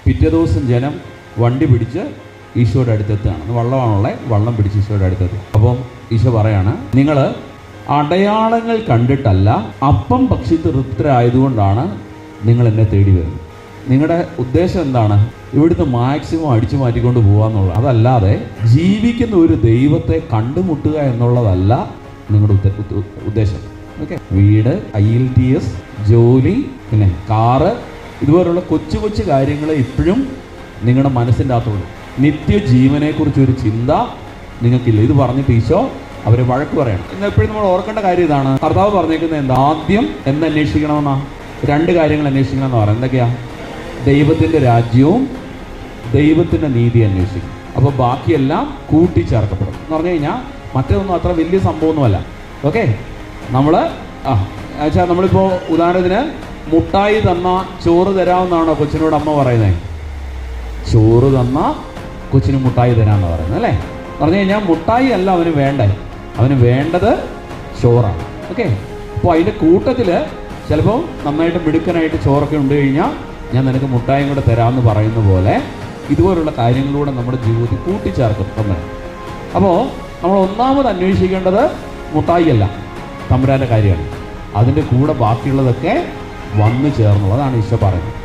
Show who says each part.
Speaker 1: പിറ്റേ ദിവസം ജനം വണ്ടി പിടിച്ച് ഈശോയുടെ അടുത്തെത്തുകയാണ്. വള്ളമാണുള്ളത്, വള്ളം പിടിച്ച് ഈശോയുടെ അടുത്തെത്തുക. അപ്പം ഈശോ പറയാണ്, നിങ്ങൾ അടയാളങ്ങൾ കണ്ടിട്ടല്ല, അപ്പം ഭക്ഷി തൃപ്തരായതുകൊണ്ടാണ് നിങ്ങൾ എന്നെ തേടി വരുന്നത്. നിങ്ങളുടെ ഉദ്ദേശം എന്താണ്? ഇവിടുന്ന് മാക്സിമം അടിച്ചു മാറ്റിക്കൊണ്ട് പോകാന്നുള്ളത്. അതല്ലാതെ ജീവിക്കുന്ന ഒരു ദൈവത്തെ കണ്ടുമുട്ടുക എന്നുള്ളതല്ല നിങ്ങളുടെ ഉദ്ദേശം. ഓക്കെ, വീട്, IELTS, ജോലി, പിന്നെ കാറ്, ഇതുപോലുള്ള കൊച്ചു കൊച്ചു കാര്യങ്ങൾ ഇപ്പോഴും നിങ്ങളുടെ മനസ്സിൻ്റെ അകത്തുള്ളൂ. നിത്യജീവനെക്കുറിച്ചൊരു ചിന്ത നിങ്ങൾക്കില്ല. ഇത് പറഞ്ഞിട്ട് ഈശോ അവരെ വഴക്ക് പറയണം. ഇന്ന് എപ്പോഴും നമ്മൾ ഓർക്കേണ്ട കാര്യം ഇതാണ്. കർത്താവ് പറഞ്ഞേക്കുന്നത് എന്താ? ആദ്യം എന്തന്വേഷിക്കണമെന്നാ? 2 കാര്യങ്ങൾ അന്വേഷിക്കണമെന്ന് പറയാം. എന്തൊക്കെയാ? ദൈവത്തിൻ്റെ രാജ്യവും ദൈവത്തിൻ്റെ നീതി അന്വേഷിക്കും. അപ്പോൾ ബാക്കിയെല്ലാം കൂട്ടിച്ചേർക്കപ്പെടും എന്ന് പറഞ്ഞു കഴിഞ്ഞാൽ മറ്റേതൊന്നും അത്ര വലിയ സംഭവമൊന്നുമല്ല. ഓക്കെ, നമ്മളിപ്പോൾ ഉദാഹരണത്തിന് മുട്ടായി തന്ന ചോറ് തരാമെന്നാണോ കൊച്ചിനോട് അമ്മ പറയുന്നത്? ചോറ് തന്ന കൊച്ചിന് മുട്ടായി തരാമെന്ന് പറയുന്നത് അല്ലേ? പറഞ്ഞു കഴിഞ്ഞാൽ മുട്ടായി അല്ല അവന് വേണ്ടേ, അവന് വേണ്ടത് ചോറാണ്. ഓക്കെ, അപ്പോൾ അതിൻ്റെ കൂട്ടത്തിൽ ചിലപ്പോൾ നന്നായിട്ട് മിടുക്കനായിട്ട് ചോറൊക്കെ ഉണ്ട് കഴിഞ്ഞാൽ ഞാൻ നിനക്ക് മുട്ടായും കൂടെ തരാമെന്ന് പറയുന്ന പോലെ ഇതുപോലുള്ള കാര്യങ്ങളിലൂടെ നമ്മുടെ ജീവിതത്തിൽ കൂട്ടിച്ചേർക്കും തമ്പുരാൻ. അപ്പോൾ നമ്മൾ ഒന്നാമത് അന്വേഷിക്കേണ്ടത് മുട്ടായി അല്ല, തമ്പുരാൻ്റെ കാര്യമാണ്. അതിൻ്റെ കൂടെ ബാക്കിയുള്ളതൊക്കെ വന്നു ചേർന്നു. അതാണ് ഈശോ പറയുന്നത്.